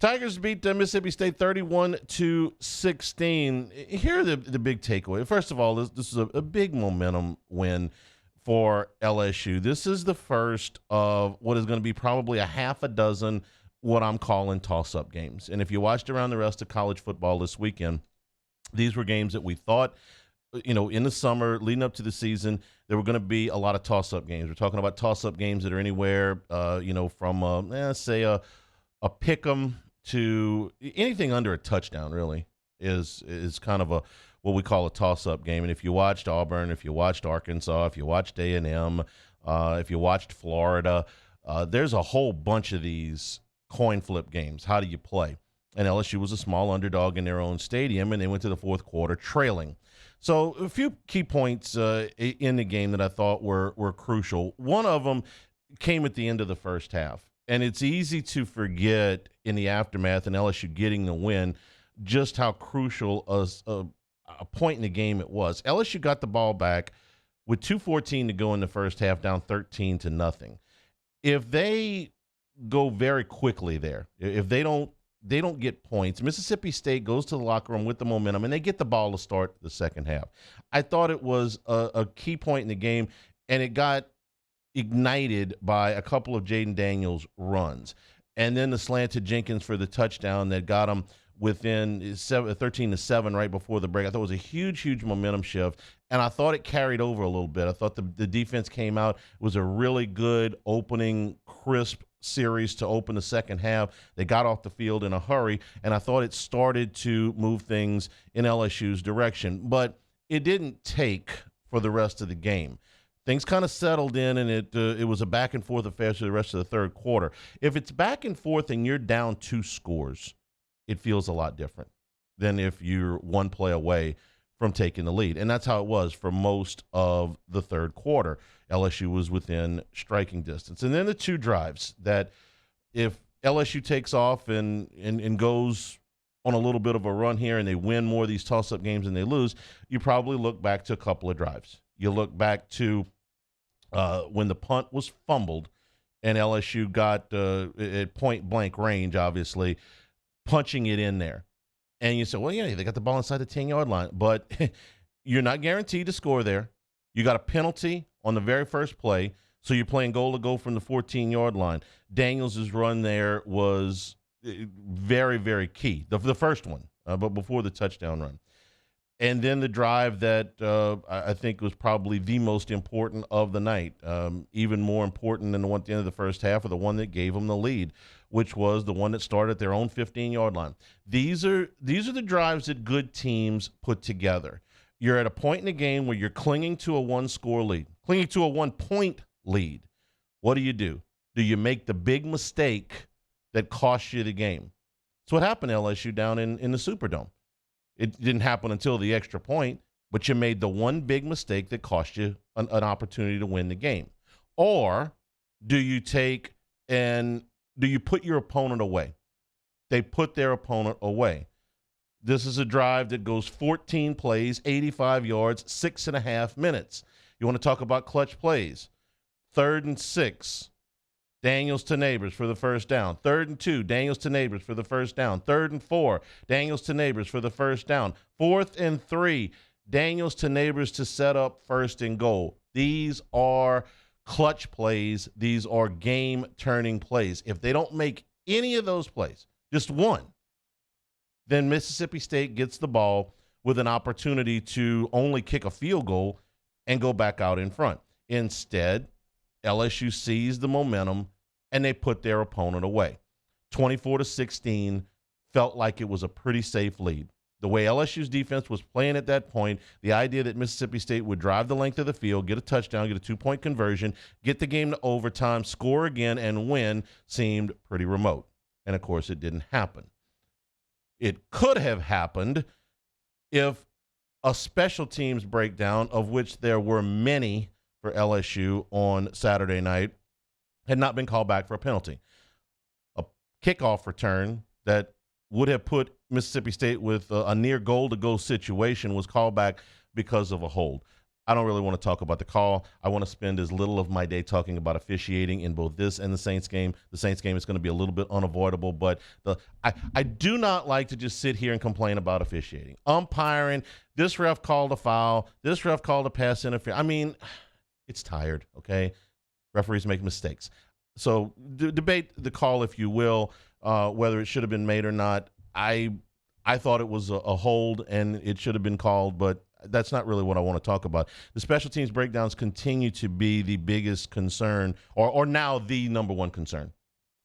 Tigers beat Mississippi State 31-16. Here are the big takeaway. First of all, this is a big momentum win for LSU. This is the first of what is going to be probably a half a dozen what I'm calling toss-up games. And if you watched around the rest of college football this weekend, these were games that we thought, in the summer leading up to the season, there were going to be a lot of toss-up games. We're talking about toss-up games that are anywhere, from, say, a pick 'em to anything under a touchdown, really, is kind of what we call a toss-up game. And if you watched Auburn, if you watched Arkansas, if you watched A&M, if you watched Florida, there's a whole bunch of these coin flip games. How do you play? And LSU was a small underdog in their own stadium, and they went to the fourth quarter trailing. So a few key points in the game that I thought were crucial. One of them came at the end of the first half. And it's easy to forget in the aftermath and LSU getting the win just how crucial a point in the game it was. LSU got the ball back with 2:14 to go in the first half, down 13-0. If they go very quickly there, if they don't get points, Mississippi State goes to the locker room with the momentum, and they get the ball to start the second half. I thought it was a key point in the game, and it got ignited by a couple of Jaden Daniels runs, and then the slant to Jenkins for the touchdown that got him within 13-7 right before the break. I thought it was a huge momentum shift, and I thought it carried over a little bit. I thought the defense came out. It was a really good opening, crisp series to open the second half. They got off the field in a hurry, and I thought it started to move things in LSU's direction, but it didn't take for the rest of the game. Things kind of settled in, and it was a back-and-forth affair for the rest of the third quarter. If it's back and forth and you're down 2 scores, it feels a lot different than if you're one play away from taking the lead. And that's how it was for most of the third quarter. LSU was within striking distance. And then the 2 drives that if LSU takes off and goes on a little bit of a run here and they win more of these toss-up games and they lose, you probably look back to a couple of drives. You look back to when the punt was fumbled and LSU got at point-blank range, obviously, punching it in there. And you say, well, yeah, they got the ball inside the 10-yard line. But you're not guaranteed to score there. You got a penalty on the very first play, so you're playing goal to goal from the 14-yard line. Daniels' run there was very, very key, the first one, but before the touchdown run. And then the drive that I think was probably the most important of the night, even more important than the one at the end of the first half, or the one that gave them the lead, which was the one that started at their own 15-yard line. These are the drives that good teams put together. You're at a point in the game where you're clinging to a one-score lead, clinging to a one-point lead. What do? Do you make the big mistake that costs you the game? That's what happened to LSU down in the Superdome. It didn't happen until the extra point, but you made the one big mistake that cost you an opportunity to win the game. Or do you put your opponent away? They put their opponent away. This is a drive that goes 14 plays, 85 yards, 6.5 minutes. You want to talk about clutch plays? 3rd and 6. Daniels to Neighbors for the first down. 3rd and 2, Daniels to Neighbors for the first down. 3rd and 4, Daniels to Neighbors for the first down. 4th and 3, Daniels to Neighbors to set up 1st and goal. These are clutch plays. These are game-turning plays. If they don't make any of those plays, just one, then Mississippi State gets the ball with an opportunity to only kick a field goal and go back out in front. Instead, LSU seized the momentum, and they put their opponent away. 24-16 felt like it was a pretty safe lead. The way LSU's defense was playing at that point, the idea that Mississippi State would drive the length of the field, get a touchdown, get a 2-point conversion, get the game to overtime, score again, and win seemed pretty remote. And, of course, it didn't happen. It could have happened if a special teams breakdown, of which there were many for LSU on Saturday night, had not been called back for a penalty. A kickoff return that would have put Mississippi State with a near goal-to-go situation was called back because of a hold. I don't really want to talk about the call. I want to spend as little of my day talking about officiating in both this and the Saints game. The Saints game is going to be a little bit unavoidable, but I do not like to just sit here and complain about officiating. Umpiring, this ref called a foul, this ref called a pass interference. I mean, it's tired, okay? Referees make mistakes. So debate the call, if you will, whether it should have been made or not. I thought it was a hold and it should have been called, but that's not really what I want to talk about. The special teams breakdowns continue to be the biggest concern, or now the number one concern.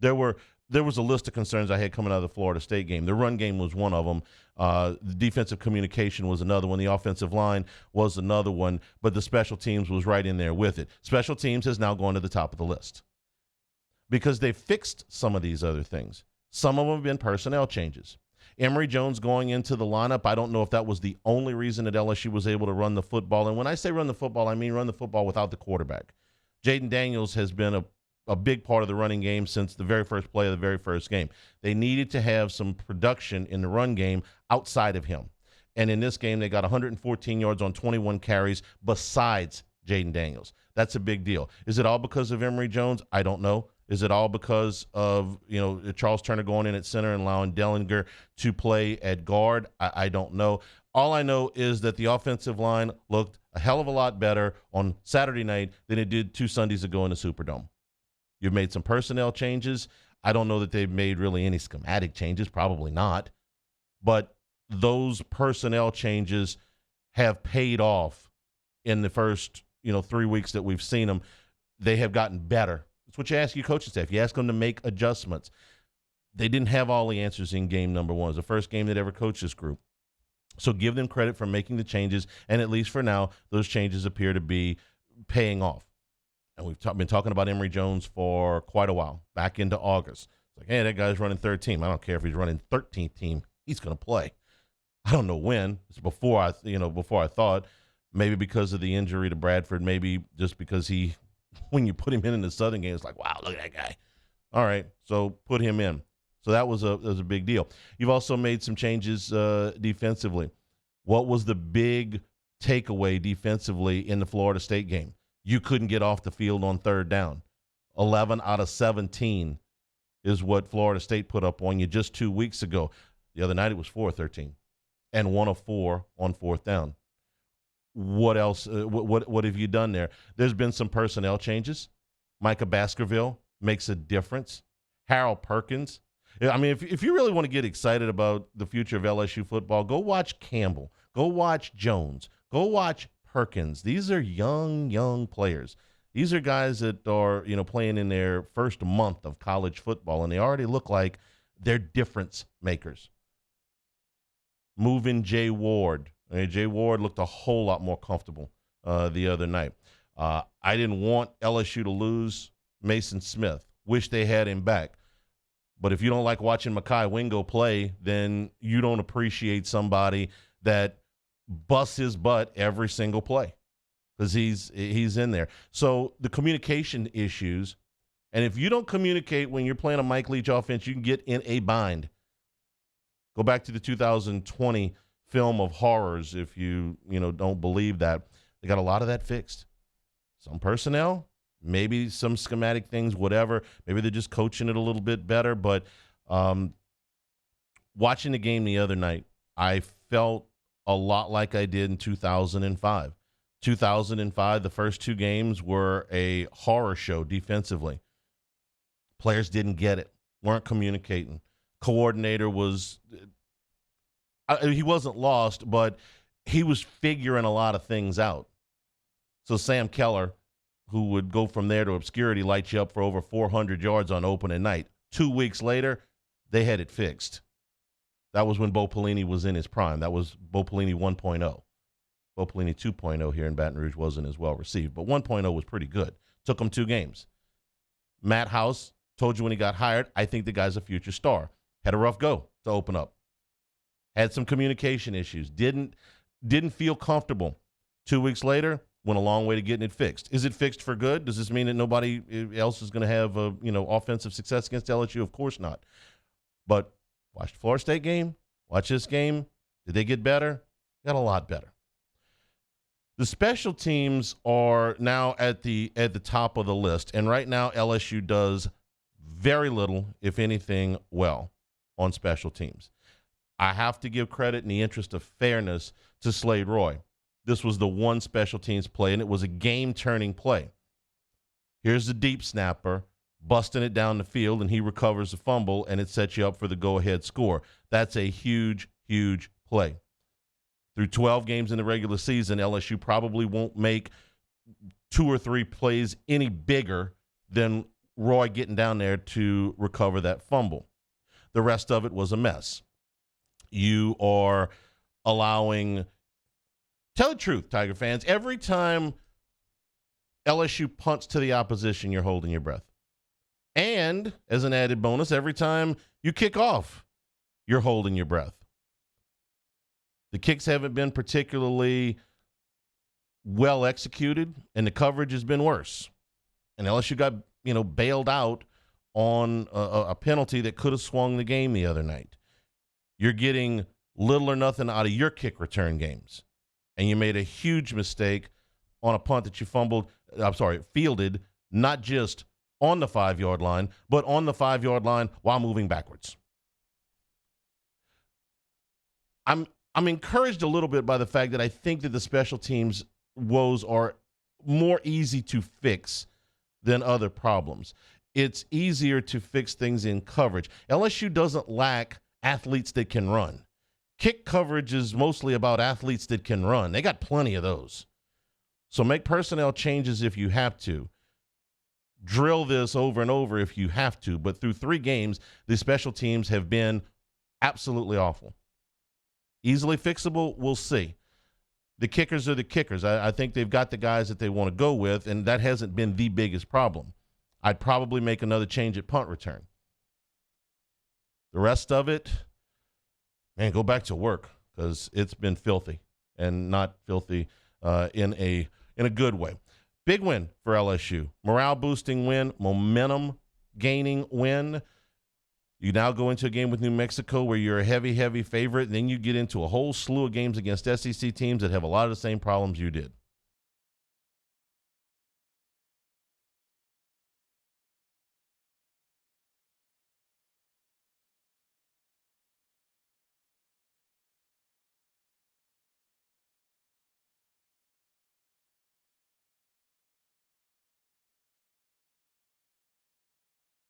There was a list of concerns I had coming out of the Florida State game. The run game was one of them. The defensive communication was another one. The offensive line was another one. But the special teams was right in there with it. Special teams has now gone to the top of the list because they fixed some of these other things. Some of them have been personnel changes. Emory Jones going into the lineup, I don't know if that was the only reason that LSU was able to run the football. And when I say run the football, I mean run the football without the quarterback. Jaden Daniels has been a big part of the running game since the very first play of the very first game. They needed to have some production in the run game outside of him. And in this game, they got 114 yards on 21 carries besides Jaden Daniels. That's a big deal. Is it all because of Emory Jones? I don't know. Is it all because of, Charles Turner going in at center and allowing Dellinger to play at guard? I don't know. All I know is that the offensive line looked a hell of a lot better on Saturday night than it did 2 Sundays ago in the Superdome. You've made some personnel changes. I don't know that they've made really any schematic changes, probably not. But those personnel changes have paid off in the first, 3 weeks that we've seen them. They have gotten better. That's what you ask your coaching staff. You ask them to make adjustments. They didn't have all the answers in game number 1. It was the first game that ever coached this group. So give them credit for making the changes, and at least for now, those changes appear to be paying off. And we've been talking about Emory Jones for quite a while, back into August. It's like, hey, that guy's running third team. I don't care if he's running 13th team. He's going to play. I don't know when. It's before I thought. Maybe because of the injury to Bradford. Maybe just because when you put him in the Southern game, it's like, wow, look at that guy. All right, so put him in. So that was a big deal. You've also made some changes defensively. What was the big takeaway defensively in the Florida State game? You couldn't get off the field on third down. 11 out of 17 is what Florida State put up on you just 2 weeks ago. The other night it was 4 of 13 and 1 of 4 on fourth down. What else? What have you done there? There's been some personnel changes. Micah Baskerville makes a difference. Harold Perkins. I mean, if you really want to get excited about the future of LSU football, go watch Campbell. Go watch Jones. Go watch Perkins. These are young players. These are guys that are, playing in their first month of college football, and they already look like they're difference makers. Moving Jay Ward. Jay Ward looked a whole lot more comfortable the other night. I didn't want LSU to lose Mason Smith. Wish they had him back. But if you don't like watching Mekhi Wingo play, then you don't appreciate somebody that busts his butt every single play because he's in there. So the communication issues, and if you don't communicate when you're playing a Mike Leach offense, you can get in a bind. Go back to the 2020 film of horrors if you don't believe that. They got a lot of that fixed. Some personnel, maybe some schematic things, whatever. Maybe they're just coaching it a little bit better. But watching the game the other night, I felt a lot like I did in 2005. 2005, the first 2 games were a horror show defensively. Players didn't get it, weren't communicating. Coordinator was he wasn't lost, but he was figuring a lot of things out. So Sam Keller, who would go from there to obscurity, light you up for over 400 yards on opening night. 2 weeks later, they had it fixed. That was when Bo Pelini was in his prime. That was Bo Pelini 1.0. Bo Pelini 2.0 here in Baton Rouge wasn't as well received, but 1.0 was pretty good. Took him 2 games. Matt House told you when he got hired, I think the guy's a future star. Had a rough go to open up. Had some communication issues. Didn't feel comfortable. 2 weeks later, went a long way to getting it fixed. Is it fixed for good? Does this mean that nobody else is going to have offensive success against LSU? Of course not. But watch the Florida State game. Watch this game. Did they get better? Got a lot better. The special teams are now at the top of the list, and right now LSU does very little, if anything, well on special teams. I have to give credit in the interest of fairness to Slade Roy. This was the one special teams play, and it was a game-turning play. Here's the deep snapper, busting it down the field, and he recovers the fumble, and it sets you up for the go-ahead score. That's a huge, huge play. Through 12 games in the regular season, LSU probably won't make 2 or 3 plays any bigger than Roy getting down there to recover that fumble. The rest of it was a mess. You are allowing – tell the truth, Tiger fans. Every time LSU punts to the opposition, you're holding your breath. And as an added bonus, every time you kick off, you're holding your breath. The kicks haven't been particularly well executed, and the coverage has been worse. And LSU got, bailed out on a penalty that could have swung the game the other night. You're getting little or nothing out of your kick return games. And you made a huge mistake on a punt that you fielded, not just on the 5-yard line, but on the 5-yard line while moving backwards. I'm encouraged a little bit by the fact that I think that the special teams woes are more easy to fix than other problems. It's easier to fix things in coverage. LSU doesn't lack athletes that can run. Kick coverage is mostly about athletes that can run. They got plenty of those. So make personnel changes if you have to. Drill this over and over if you have to. But through 3 games, the special teams have been absolutely awful. Easily fixable, we'll see. The kickers are the kickers. I think they've got the guys that they want to go with, and that hasn't been the biggest problem. I'd probably make another change at punt return. The rest of it, man, go back to work because it's been filthy, and not filthy in a good way. Big win for LSU. Morale-boosting win, momentum-gaining win. You now go into a game with New Mexico where you're a heavy, heavy favorite, and then you get into a whole slew of games against SEC teams that have a lot of the same problems you did.